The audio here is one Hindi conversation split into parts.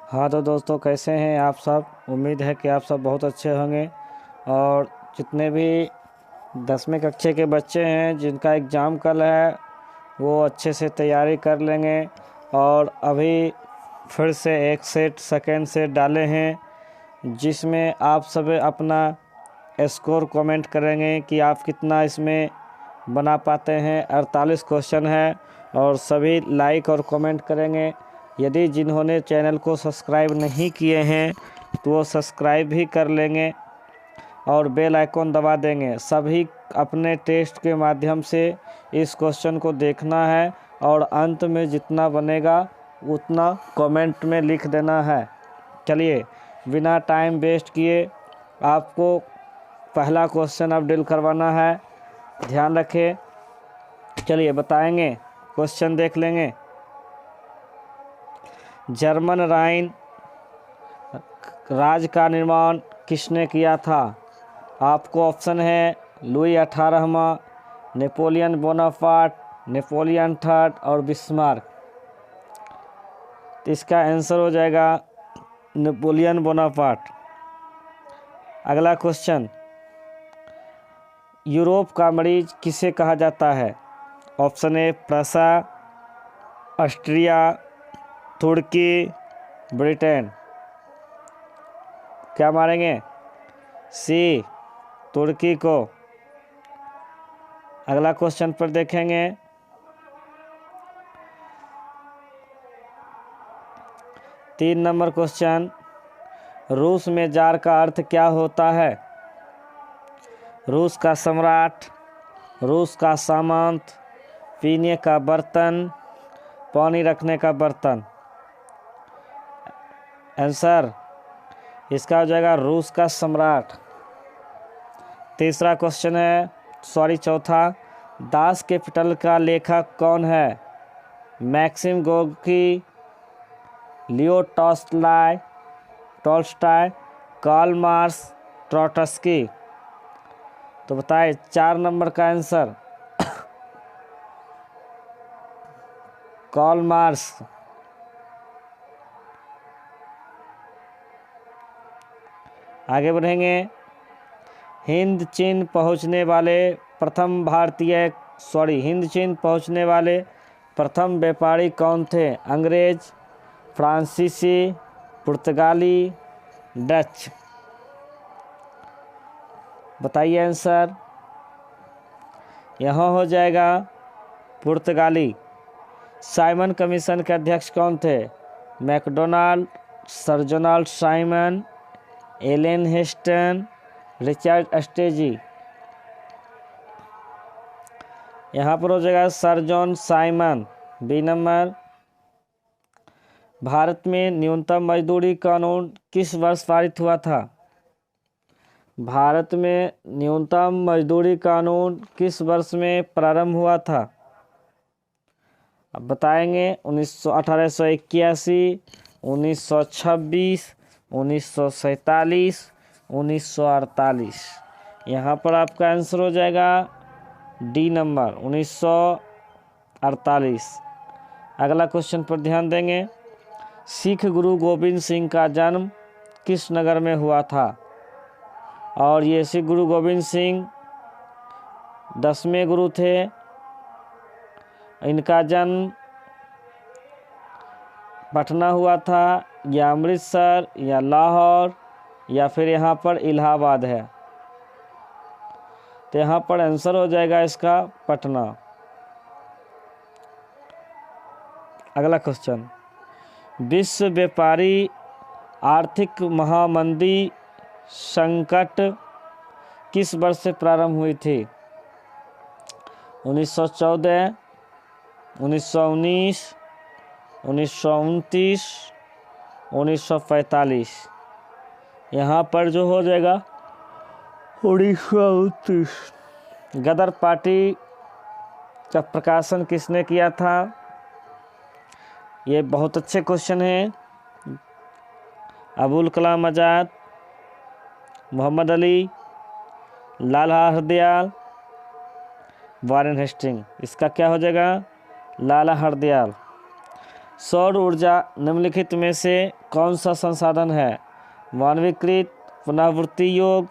हाँ तो दोस्तों, कैसे हैं आप सब। उम्मीद है कि आप सब बहुत अच्छे होंगे। और जितने भी 10वीं कक्षा के बच्चे हैं जिनका एग्ज़ाम कल है, वो अच्छे से तैयारी कर लेंगे। और अभी फिर से एक सेट सेकेंड सेट डाले हैं जिसमें आप सब अपना स्कोर कमेंट करेंगे कि आप कितना इसमें बना पाते हैं। 48 क्वेश्चन है और सभी लाइक और कमेंट करेंगे। यदि जिन्होंने चैनल को सब्सक्राइब नहीं किए हैं तो वो सब्सक्राइब भी कर लेंगे और बेल आइकॉन दबा देंगे। सभी अपने टेस्ट के माध्यम से इस क्वेश्चन को देखना है और अंत में जितना बनेगा उतना कमेंट में लिख देना है। चलिए, बिना टाइम वेस्ट किए आपको पहला क्वेश्चन अब डील करवाना है। ध्यान रखें। चलिए बताएंगे, क्वेश्चन देख लेंगे। जर्मन राइन राज्य का निर्माण किसने किया था? आपको ऑप्शन है लुई 18वां, नेपोलियन बोनापार्ट, नेपोलियन थर्ड और बिस्मार्क। तो इसका आंसर हो जाएगा नेपोलियन बोनापार्ट। अगला क्वेश्चन, यूरोप का मरीज किसे कहा जाता है? ऑप्शन ए प्रसा, ऑस्ट्रिया, तुर्की, ब्रिटेन। क्या मारेंगे? सी, तुर्की को। अगला क्वेश्चन पर देखेंगे। तीन नंबर क्वेश्चन, रूस में जार का अर्थ क्या होता है? रूस का सम्राट, रूस का सामंत, पीने का बर्तन, पानी रखने का बर्तन। आंसर इसका हो जाएगा रूस का सम्राट। तीसरा क्वेश्चन है, चौथा, दास कैपिटल का लेखक कौन है? Maxim Gorky, Leo Tolstoy, Karl Marx, Trotsky. तो बताए 4 नंबर का आंसर कार्ल मार्क्स। आगे बढ़ेंगे। हिंद चीन पहुंचने वाले प्रथम व्यापारी कौन थे? अंग्रेज, फ्रांसीसी, पुर्तगाली, डच। बताइए आंसर। यहाँ हो जाएगा पुर्तगाली। साइमन कमीशन के अध्यक्ष कौन थे? मैकडोनाल्ड, सर जोनाल्ड Simon, Alan Heston, Richard Strachey. यहाँ पर हो जाएगा sir John Simon, B number. भारत में न्यूनतम मजदूरी कानून किस वर्ष पारित हुआ था? भारत में न्यूनतम मजदूरी कानून किस वर्ष में प्रारंभ हुआ था? अब बताएंगे। 1881, 1926, 1947, 1948। यहाँ पर आपका आंसर हो जाएगा डी नंबर 1948। अगला क्वेश्चन पर ध्यान देंगे। सिख गुरु गोविंद सिंह का जन्म किस नगर में हुआ था? और ये सिख गुरु गोविंद सिंह 10वें गुरु थे। इनका जन्म पटना हुआ था, या अमृतसर, या लाहौर, या फिर यहाँ पर इलाहाबाद है। तो यहाँ पर आंसर हो जाएगा इसका पटना। अगला क्वेश्चन, विश्व व्यापारी आर्थिक महामंदी संकट किस वर्ष से प्रारंभ हुई थी? 1914, 1919, 1929, 1945। यहाँ पर जो हो जाएगा 1929। गदर पार्टी का प्रकाशन किसने किया था? ये बहुत अच्छे क्वेश्चन हैं। अबुल कलाम आज़ाद, मोहम्मद अली, लाला हरदयाल, वारेन हेस्टिंग। इसका क्या हो जाएगा? लाला हरदयाल। सौर ऊर्जा निम्नलिखित में से कौन सा संसाधन है? मानवीकृत, पुनरावृत्ति योग्य,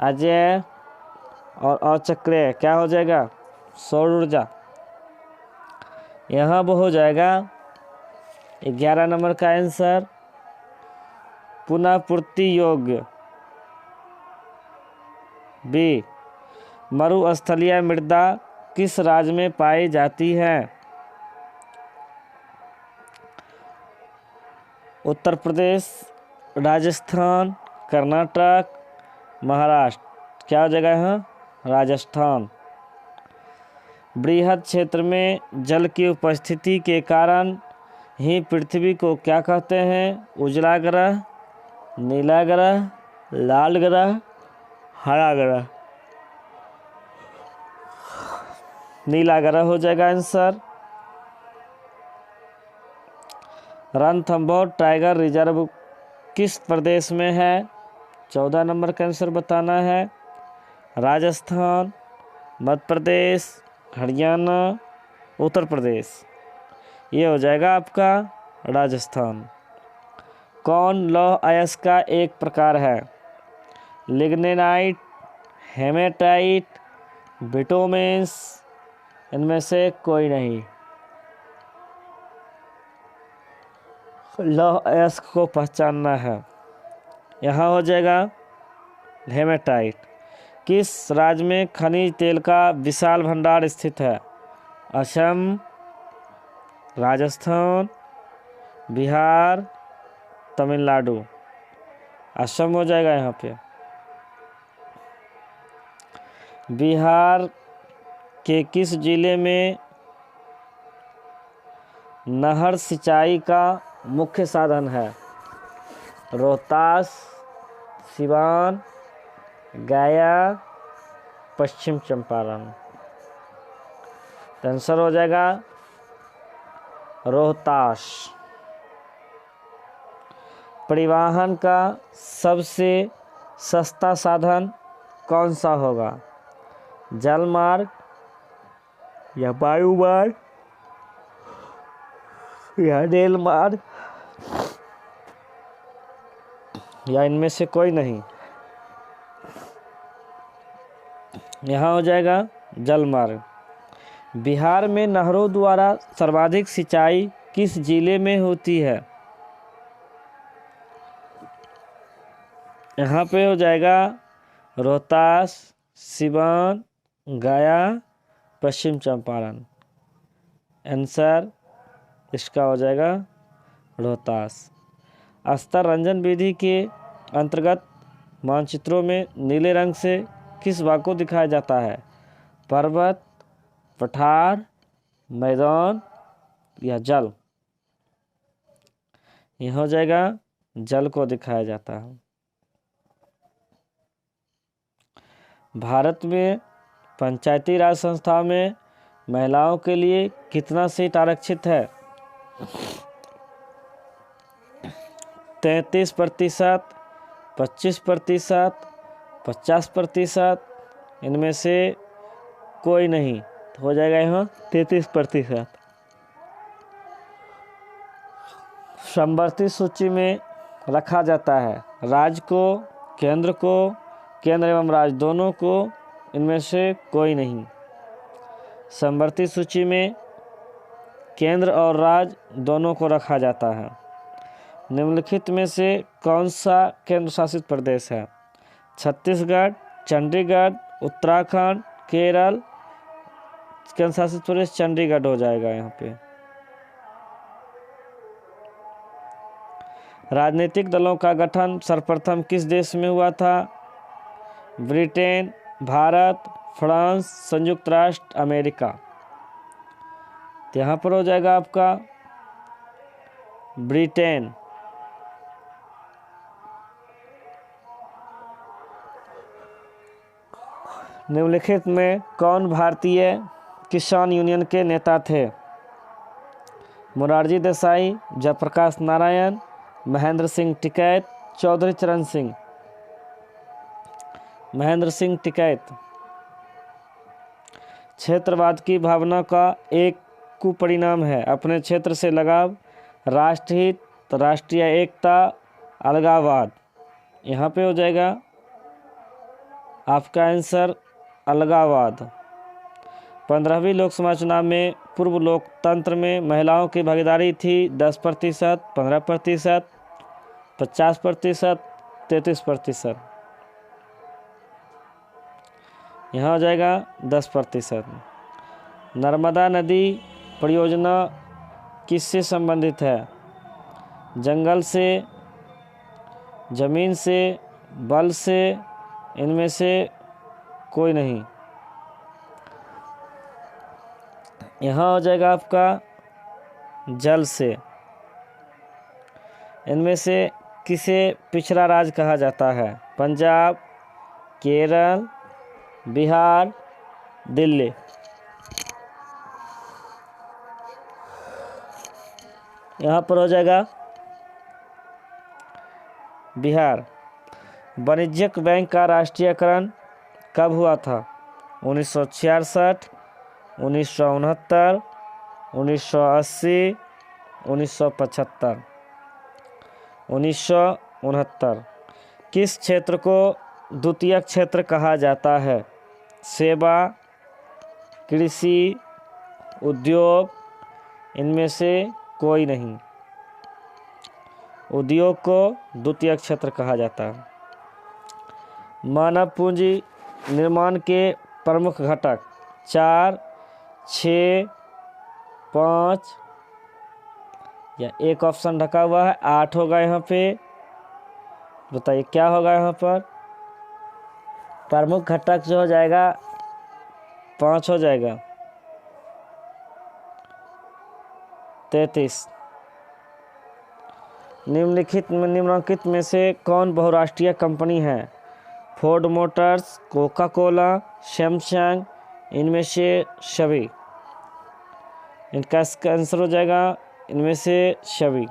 अजय और अचक्रीय। क्या हो जाएगा? सौर ऊर्जा। यहाँ वो हो जाएगा 11 नंबर का आंसर पुनःपूर्ति योग्य। बी, मरुस्थलीय मृदा किस राज्य में पाई जाती है? उत्तर प्रदेश, राजस्थान, कर्नाटक, महाराष्ट्र। क्या हो जाएगा यहाँ? राजस्थान। बृहद क्षेत्र में जल की उपस्थिति के कारण ही पृथ्वी को क्या कहते हैं? उजला ग्रह, नीला ग्रह, लाल ग्रह, हरा ग्रह। नीला ग्रह हो जाएगा आंसर। रणथंभौर टाइगर रिजर्व किस प्रदेश में है? 14 नंबर का आंसर बताना है। राजस्थान, मध्य प्रदेश, हरियाणा, उत्तर प्रदेश। ये हो जाएगा आपका राजस्थान। कौन लौह अयस्क का एक प्रकार है? लिग्नेनाइट, हेमेटाइट, बिटुमेन्स। इनमें से कोई नहीं। लौह अयस्क को पहचानना है। यहाँ हो जाएगा हेमेटाइट। किस राज्य में खनिज तेल का विशाल भंडार स्थित है? असम, राजस्थान, बिहार, तमिलनाडु। असम हो जाएगा यहाँ पे। बिहार के किस जिले में नहर सिंचाई का मुख्य साधन है? रोहतास, सिवान, गया, पश्चिम चंपारण। आंसर हो जाएगा रोहतास। परिवहन का सबसे सस्ता साधन कौन सा होगा? जल मार्ग या वायु मार्ग या रेल मार्ग या इनमें से कोई नहीं? यहाँ हो जाएगा जल मार्ग। बिहार में नहरों द्वारा सर्वाधिक सिंचाई किस जिले में होती है? यहाँ पे हो जाएगा रोहतास, सिवान, गया, पश्चिम चंपारण। आंसर इसका हो जाएगा रोहतास। स्तर रंजन विधि के अंतर्गत मानचित्रों में नीले रंग से किस भाग को दिखाया जाता है? पर्वत, पठार, मैदान या जल? यह हो जाएगा जल को दिखाया जाता है। भारत में पंचायती राज संस्थाओं में महिलाओं के लिए कितना सीट आरक्षित है? 33%, 25%, 50%। इनमें से कोई नहीं। तो हो जाएगा यहाँ 33%। समवर्ती सूची में रखा जाता है राज्य को, केंद्र को, केंद्र एवं राज्य दोनों को। इनमें से कोई नहीं। समवर्ती सूची में केंद्र और राज्य दोनों को रखा जाता है। निम्नलिखित में से कौन सा केंद्र शासित प्रदेश है? छत्तीसगढ़, चंडीगढ़, उत्तराखंड, केरल। केंद्र शासित प्रदेश चंडीगढ़ हो जाएगा यहाँ पे। राजनीतिक दलों का गठन सर्वप्रथम किस देश में हुआ था? ब्रिटेन, भारत, फ्रांस, संयुक्त राष्ट्र अमेरिका। तो यहाँ पर हो जाएगा आपका ब्रिटेन। निम्नलिखित में कौन भारतीय किसान यूनियन के नेता थे? मोरारजी देसाई, जयप्रकाश नारायण, महेंद्र सिंह टिकैत, चौधरी चरण सिंह। महेंद्र सिंह टिकैत। क्षेत्रवाद की भावना का एक कुपरिणाम है अपने क्षेत्र से लगाव राष्ट्रहित, राष्ट्रीय एकता, अलगाववाद। यहाँ पे हो जाएगा आपका आंसर अलगाववाद। 15वीं लोकसभा चुनाव में पूर्व लोकतंत्र में महिलाओं की भागीदारी थी 10%, 15%, 50%, 33%। यहाँ हो जाएगा 10%। नर्मदा नदी परियोजना किससे संबंधित है? जंगल से, जमीन से, बल से, इनमें से कोई नहीं। यहाँ हो जाएगा आपका जल से। इनमें से किसे पिछड़ा राज्य कहा जाता है? पंजाब, केरल, बिहार, दिल्ली। यहाँ पर हो जाएगा बिहार। वाणिज्यिक बैंक का राष्ट्रीयकरण कब हुआ था? 1966, 1969, 1980, 1975। 1969। किस क्षेत्र को द्वितीयक क्षेत्र कहा जाता है? सेवा, कृषि, उद्योग, इनमें से कोई नहीं। उद्योग को द्वितीयक क्षेत्र कहा जाता है। मानव पूंजी निर्माण के प्रमुख घटक 4, 6, 5 या एक ऑप्शन ढका हुआ है 8 होगा। यहाँ पे बताइए क्या होगा? यहाँ पर प्रमुख घटक जो हो जाएगा 5 हो जाएगा। 33। निम्नलिखित में से कौन बहुराष्ट्रीय कंपनी है? Ford Motors, Coca Cola, Samsung, इनमें से सभी। इनका आंसर हो जाएगा इनमें से सभी।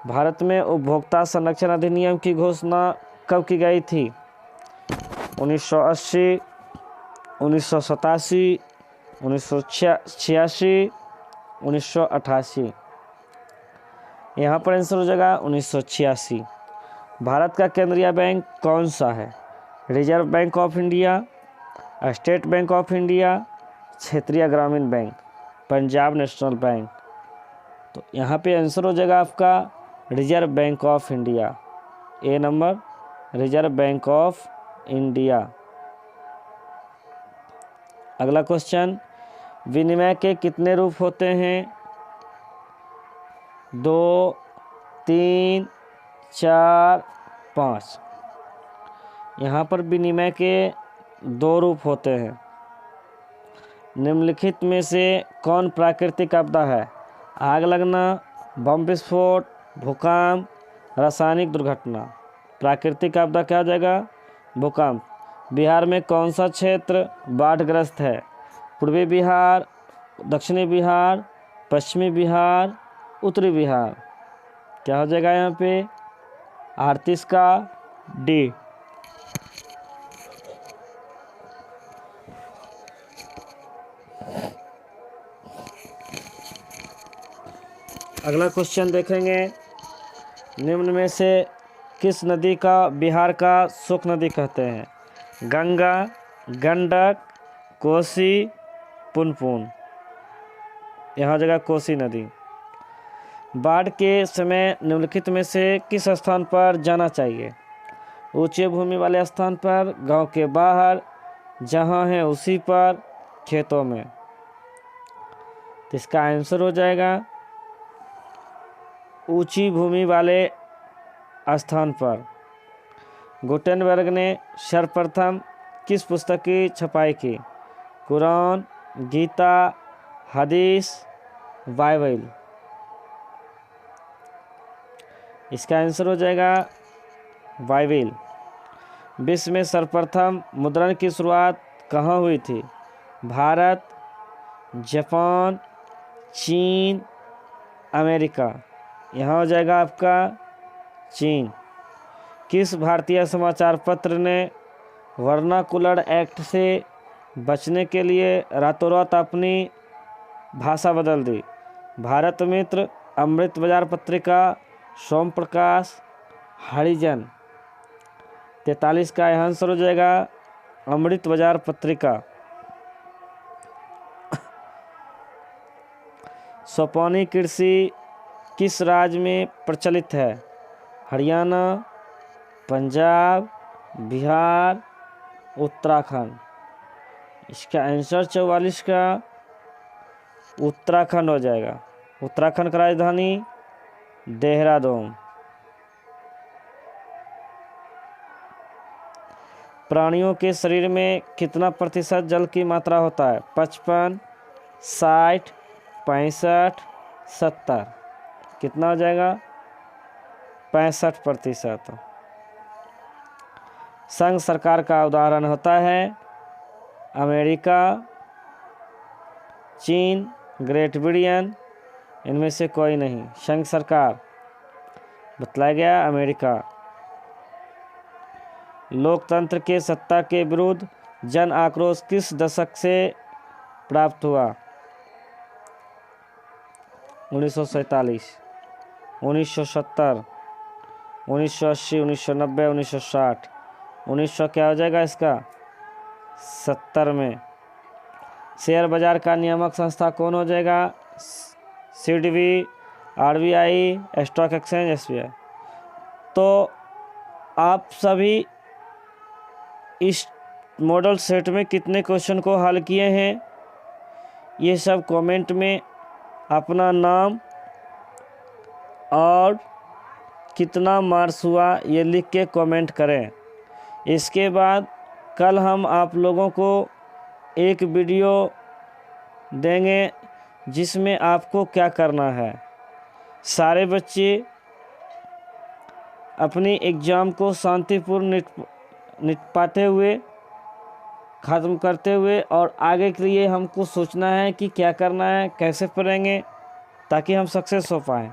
भारत में उपभोक्ता संरक्षण अधिनियम की घोषणा कब की गई थी? 1980, 1987, 1986, 1988। यहाँ पर आंसर हो जाएगा 1986। भारत का केंद्रीय बैंक कौन सा है? Reserve bank of India, state bank of India, क्षेत्रीय ग्रामीण बैंक, पंजाब नेशनल बैंक। तो यहाँ पे आंसर हो जाएगा आपका reserve bank of India. A number reserve bank of India. अगला क्वेश्चन, विनिमय के कितने रूप होते हैं? 2, 3, 4, 5। यहाँ पर विनिमय के 2 रूप होते हैं। निम्नलिखित में से कौन प्राकृतिक आपदा है? आग लगना, बम विस्फोट, भूकंप, रासायनिक दुर्घटना। प्राकृतिक आपदा क्या हो जाएगा? भूकंप। बिहार में कौन सा क्षेत्र बाढ़ग्रस्त है? पूर्वी बिहार, दक्षिणी बिहार, पश्चिमी बिहार, उत्तरी बिहार। क्या हो जाएगा यहाँ पे? 38 का डी। अगला क्वेश्चन देखेंगे, निम्न में से किस नदी का बिहार का शुक नदी कहते हैं? गंगा, गंडक, कोसी, पुनपुन। यहाँ जगह कोसी नदी। बाढ़ के समय निम्नलिखित में से किस स्थान पर जाना चाहिए? ऊंचे भूमि वाले स्थान पर, गांव के बाहर, जहां है उसी पर, खेतों में। तो इसका आंसर हो जाएगा ऊंची भूमि वाले स्थान पर। गुटेनबर्ग ने सर्वप्रथम किस पुस्तक की छपाई की? कुरान, गीता, हदीस, बाइबल। इसका आंसर हो जाएगा बाइबल। विश्व में सर्वप्रथम मुद्रण की शुरुआत कहाँ हुई थी? भारत, जापान, चीन, अमेरिका। यहाँ हो जाएगा आपका चीन। किस भारतीय समाचार पत्र ने वर्नाकुलर एक्ट से बचने के लिए रातों रात अपनी भाषा बदल दी? भारत मित्र, अमृत बाजार पत्रिका, सोम प्रकाश, हरिजन। 43 का आंसर हो जाएगा अमृत बाजार पत्रिका। सोपानी कृषि किस राज्य में प्रचलित है? हरियाणा, पंजाब, बिहार, उत्तराखंड। इसका आंसर 44 का उत्तराखंड हो जाएगा। उत्तराखंड का राजधानी देहरादून। प्राणियों के शरीर में कितना प्रतिशत जल की मात्रा होता है? 55, 60, 65, 70। कितना हो जाएगा? 65%। संघ सरकार का उदाहरण होता है अमेरिका, चीन, ग्रेट ब्रिटेन। इनमें से कोई नहीं। संघ सरकार बतलाया गया अमेरिका। लोकतंत्र के सत्ता के विरुद्ध जन आक्रोश किस दशक से प्राप्त हुआ? 1947, 1970, 1980, 1990, 1960। 1900 क्या हो जाएगा इसका? 70 में। शेयर बाजार का नियामक संस्था कौन हो जाएगा? SIDBI, RBI, stock exchange, SBI. तो आप सभी इस मॉडल सेट में कितने क्वेश्चन को हल किए हैं, ये सब कमेंट में अपना नाम और कितना मार्क्स हुआ ये लिख के कमेंट करें। इसके बाद कल हम आप लोगों को एक वीडियो देंगे जिसमें आपको क्या करना है। सारे बच्चे अपनी एग्ज़ाम को शांतिपूर्ण निपटाते हुए, ख़त्म करते हुए, और आगे के लिए हमको सोचना है कि क्या करना है, कैसे पढ़ेंगे ताकि हम सक्सेस हो पाएँ।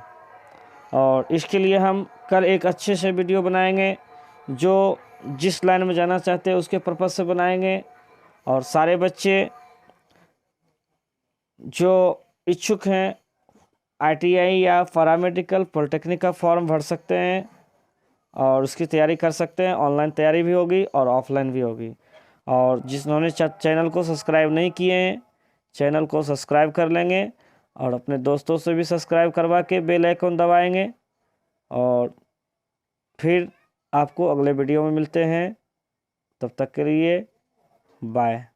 और इसके लिए हम कल एक अच्छे से वीडियो बनाएंगे जो जिस लाइन में जाना चाहते हैं उसके पर्पज़ से बनाएंगे। और सारे बच्चे जो इच्छुक हैं आईटीआई या पैरामेडिकल पॉलिटेक्निक का फॉर्म भर सकते हैं और उसकी तैयारी कर सकते हैं। ऑनलाइन तैयारी भी होगी और ऑफलाइन भी होगी। और जिन्होंने चैनल को सब्सक्राइब नहीं किए हैं, चैनल को सब्सक्राइब कर लेंगे और अपने दोस्तों से भी सब्सक्राइब करवा के बेल आइकन दबाएंगे। और फिर आपको अगले वीडियो में मिलते हैं। तब तक के लिए बाय।